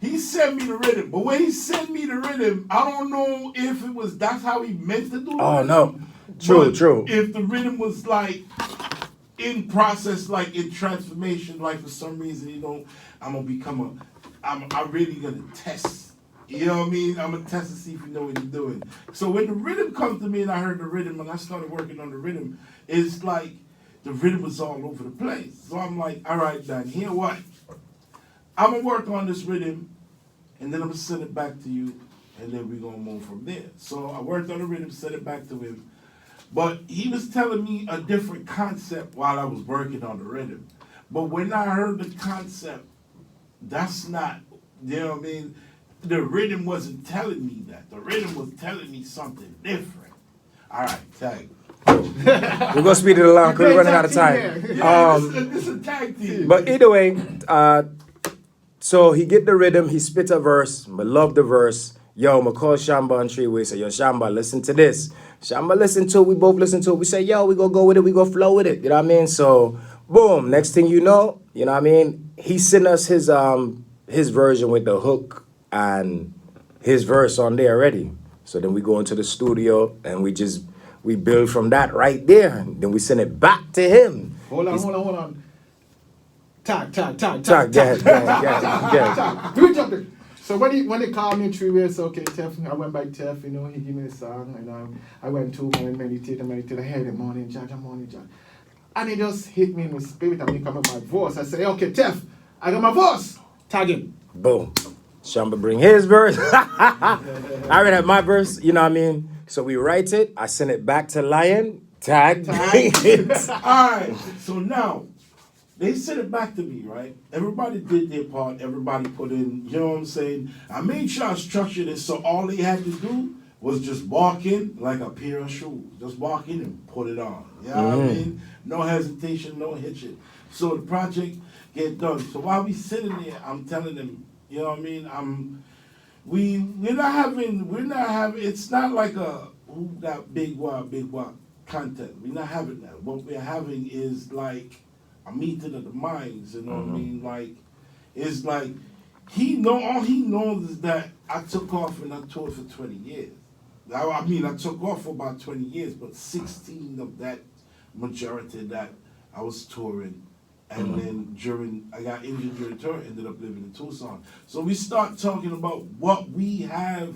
He sent me the rhythm, but when he sent me the rhythm, I don't know if that's how he meant to do it. Oh no, true. If the rhythm was like in process, like in transformation, like for some reason, I'm gonna become I'm really gonna test. You know what I mean? I'm gonna test to see if you know what you're doing. So when the rhythm comes to me and I heard the rhythm and I started working on the rhythm, it's like the rhythm was all over the place. So I'm like, all right, Dan, here what? I'm gonna work on this rhythm, and then I'm gonna send it back to you, and then we're gonna move from there. So I worked on the rhythm, sent it back to him, but he was telling me a different concept while I was working on the rhythm. But when I heard the concept, that's not, you know what I mean? The rhythm wasn't telling me that. The rhythm was telling me something different. All right, tag. We're gonna speed it along because we're running out of time. Yeah, this is a tag team. But either way, so he get the rhythm, he spit a verse, I love the verse. Yo, I call Shamba on three-way, say, yo, Shamba, listen to this. Shamba listen to it, we both listen to it. We say, yo, we gonna go with it, we gonna flow with it. You know what I mean? So, boom, next thing you know what I mean? He sent us his version with the hook and his verse on there already. So then we go into the studio and we build from that right there. And then we send it back to him. Hold on. Tag. So when they called me 3 years, okay, Tef, I went by Tef, he gave me the song, and I went to and meditate, I heard the morning judge. And it just hit me in my spirit and me come with my voice. I say, okay, Tef, I got my voice. Tag him. Boom. Shamba bring his verse. I already have my verse, you know what I mean? So we write it, I send it back to Lion, tag. All right, so now, they sent it back to me, right? Everybody did their part. Everybody put in, you know what I'm saying? I made sure I structured it so all they had to do was just walk in like a pair of shoes. Just walk in and put it on. You know what I mean? No hesitation, no hitching. So the project get done. So while we sitting there, I'm telling them, you know what I mean? We're not having, it's not like a who got big what content. We're not having that. What we're having is like a meeting of the minds, you know what I mean? Like, it's like, all he knows is that I took off and I toured for 20 years. I took off for about 20 years, but 16 of that, majority of that, I was touring. And then I got injured during the tour, ended up living in Tucson. So we start talking about what we have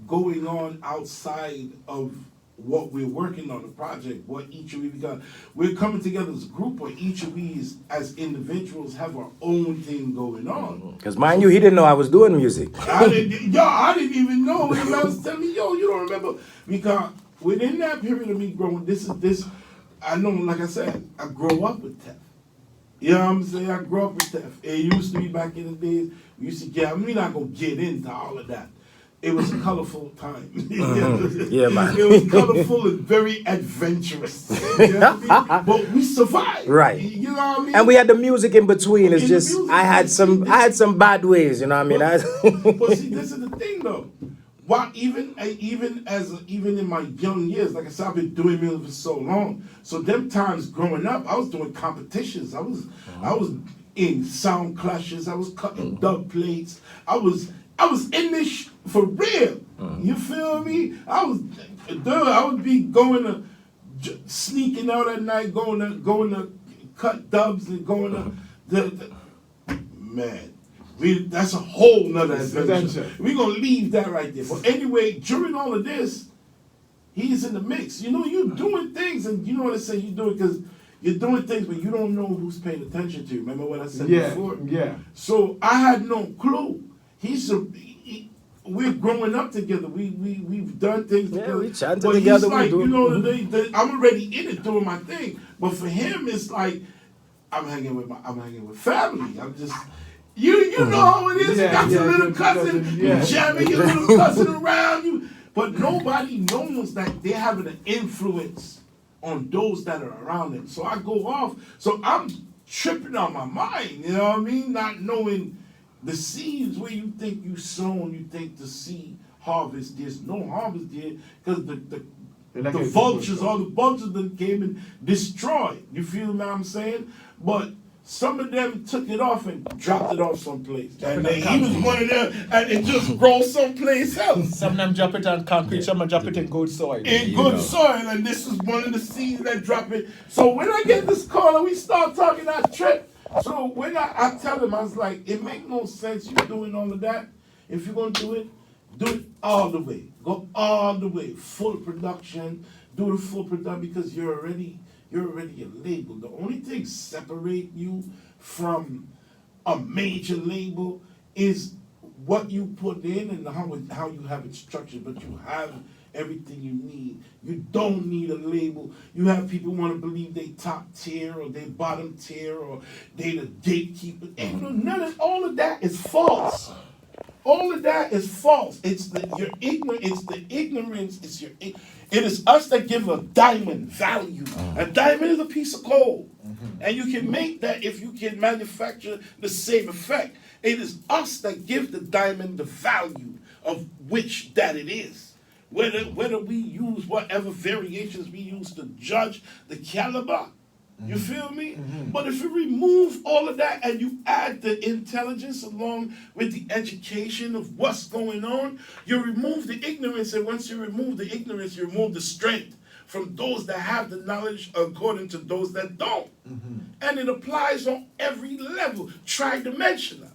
going on outside of what we're working on, the project, what each of we got. We're coming together as a group, but each of we as individuals have our own thing going on. Because mind you, he didn't know I was doing music. I didn't even know. When I was telling me, yo, you don't remember. Because within that period of me growing, I know, like I said, I grew up with Tef. You know what I'm saying? I grew up with Tef. It used to be back in the days, we used to we're not going to get into all of that. It was a colorful time. Yeah, man. It was colorful and very adventurous. You know what I mean? But we survived. Right. You know what I mean? And we had the music in between. It's just I had some bad ways, you know what I mean? But see, this is the thing though. Why even in my young years, like I said, I've been doing music for so long. So them times growing up, I was doing competitions. I was in sound clashes. I was cutting dub plates. I was in this for real. You feel me? I would be going to sneaking out at night, going to cut dubs and going to man. That's a whole nother adventure. We're going to leave that right there. But anyway, during all of this, he's in the mix. You know, you're doing things, and you know what I say, you do it because you're doing things, but you don't know who's paying attention to you. Remember what I said before? Yeah. So I had no clue. We're growing up together. We've done things together. Yeah, we chatting but together. He's like, I'm already in it doing my thing. But for him, it's like I'm hanging with family. I'm just. You know how it is. You got your little cousin, you jamming your little cousin around you. But nobody knows that they're having an influence on those that are around them. So I go off. So I'm tripping on my mind, you know what I mean? Not knowing the seeds where you think you sown, you think the seed harvest, there's no harvest there because the vultures, all the vultures that came and destroyed. You feel what I'm saying? But Some of them took it off and dropped it off someplace. And then he was one of them, and it just grows someplace else. Some of them drop it on concrete, some of them drop it in good soil. In good soil, and this is one of the seeds that drop it. So when I get this call and we start talking that trip, so when I tell him, I was like, it make no sense you doing all of that. If you're gonna do it all the way. Go all the way, full production. Do the full production because you're already a label. The only thing separate you from a major label is what you put in and how you have it structured. But you have everything you need. You don't need a label. You have people want to believe they top tier or they bottom tier or they the gatekeeper. And all of that is false. All of that is false. You're ignorant. It's the ignorance. It is us that give a diamond value. A diamond is a piece of gold. And you can make that if you can manufacture the same effect. It is us that give the diamond the value of which that it is. Whether we use whatever variations we use to judge the caliber. You feel me? But if you remove all of that and you add the intelligence along with the education of what's going on, you remove the ignorance. And once you remove the ignorance, you remove the strength from those that have the knowledge according to those that don't. And it applies on every level, tri-dimensional.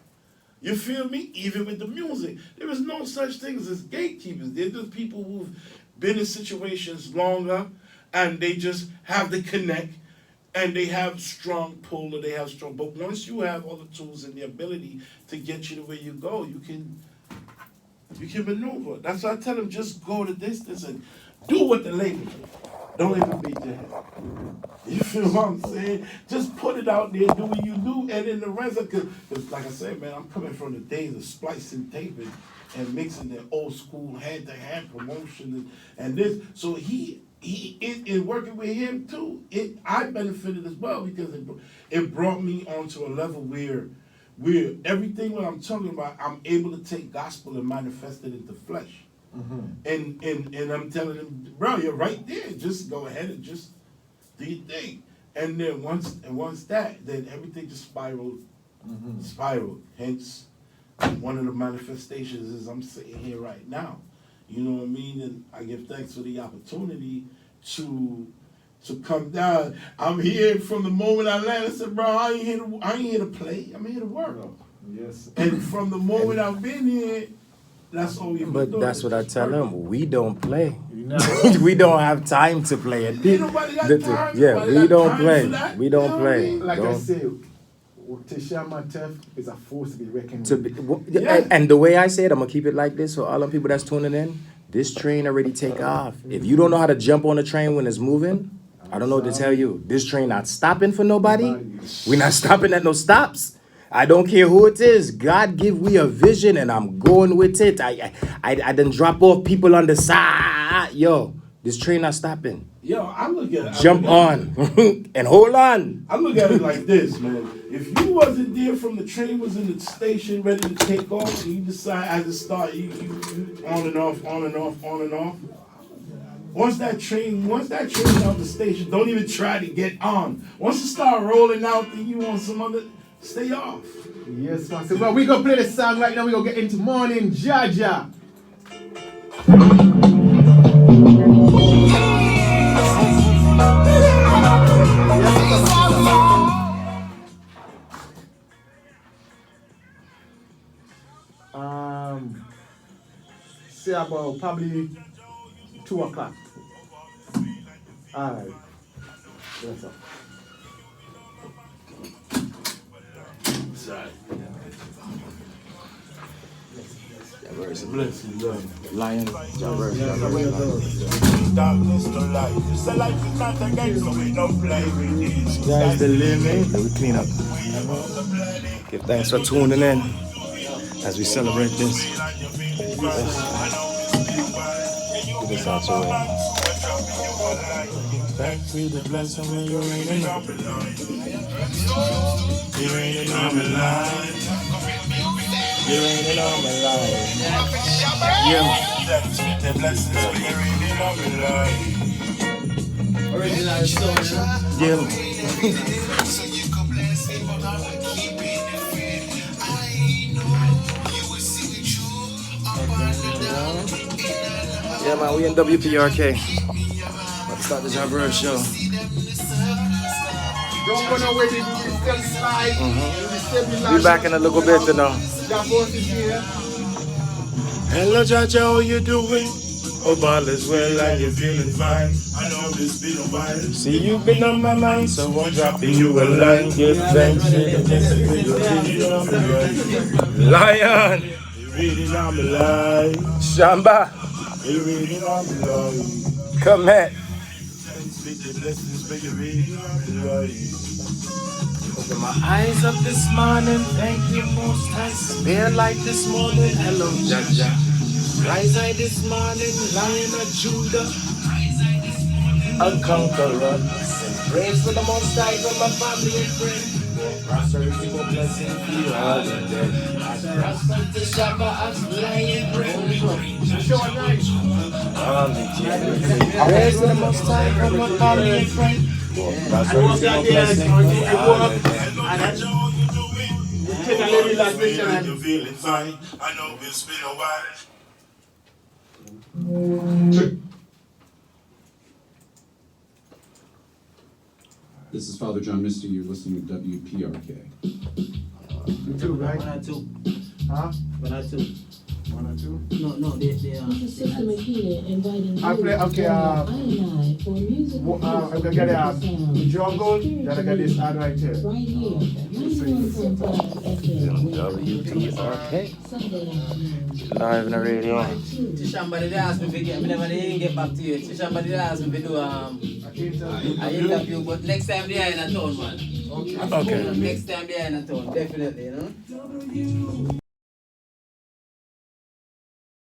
You feel me? Even with the music. There is no such things as gatekeepers. They're just people who've been in situations longer and they just have the connect. And they have strong pull, or they have strong. But once you have all the tools and the ability to get you to where you go, you can maneuver. That's why I tell them just go the distance and do what the label do. Don't even beat your head. You feel what I'm saying? Just put it out there, do what you do, and then the rest of it. Because like I said, man, I'm coming from the days of splicing tape and mixing the old school hand-to-hand promotion and this. So he in working with him too, I benefited as well because it brought me onto a level where everything what I'm talking about, I'm able to take gospel and manifest it into flesh. And I'm telling him, bro, you're right there. Just go ahead and just do your thing. And then once that, then everything just spiraled. Hence, one of the manifestations is I'm sitting here right now. You know what I mean? And I give thanks for the opportunity to come down. I'm here from the moment I landed. I said, bro, I ain't here to play. I'm here to work. Yes. And from the moment I've been here, that's all we've been doing. But that's what I tell them. We don't play. We don't have time to play. Ain't nobody got time. Yeah, we don't play. We don't play. Like I say, Teshama Tef is a force to be reckoned with. And the way I say it, I'm going to keep it like this for all the people that's tuning in. This train already take off. If you don't know how to jump on the train when it's moving, I don't know what to tell you. This train not stopping for nobody. We're not stopping at no stops. I don't care who it is. God give we a vision and I'm going with it. I done drop off people on the side. Yo, this train not stopping. Yo, I look at it. Jump on and hold on. I look at it like this, man. If you wasn't there from the train was in the station ready to take off, and you decide as it start, you on and off, on and off, on and off. Once that train out the station, don't even try to get on. Once it start rolling out, then you want some other, stay off. Yes, man. So, well, we gonna play the song right now. We gonna get into Morning Jaja. Say about probably 2 o'clock. Alright. What's up? Sorry. It's a blessing, love. Lion, Darkness to light. It's a life is not a game, so we don't play with it. Sky's the limit. We clean up. Give thanks for tuning in as we celebrate this. Give this out your way. Back to the blessing when you're raining up. You're raining on my life. You're raining on my life. Yeah. The blessings when you're raining on my life. Original story. Yeah. Yeah, man, we in WPRK. Let's start the Job Road show. Don't go nowhere, we still slide. We still be Be back in a little bit, you know. That voice is here. Hello, Jaja, how you doing? Hope all is well and you're feeling fine. I know it's been a while. See, you've been on my mind, so I'm dropping you a line. Give thanks to the Lion! You reading on my life. Shamba! You reading on my life. Tefkemet! Speak the blessings, but you reading on my life. Open my eyes up this morning, thank you most high. Spare light this morning, hello Jaja. Rise I this morning, Lion of Judah, a conqueror. Sing praise to the most high for my family and friends. Prosperity for blessing you all the day. As prosper to Shabba as Lion bread. Praise to the most high for my family and friends. Prosperity for blessing you all the day. Take a little relaxation and You're feeling fine. I know it's been a while. This is Father John Misty. You're listening to WPRK. you too, right? One or two. Huh? One or two. One or two? No, they This is Sister Makita inviting you I play- okay, to join I for music I'm gonna get the jungle, then I got this ad right here. right here, 91.5 FM, WPRK. Sunday afternoon. Live in the radio. Somebody asked me to get, me never didn't get back to you. Somebody asked me to do an interview, but next time they are in a town, man. Okay. Next time they are in a town, definitely, you know.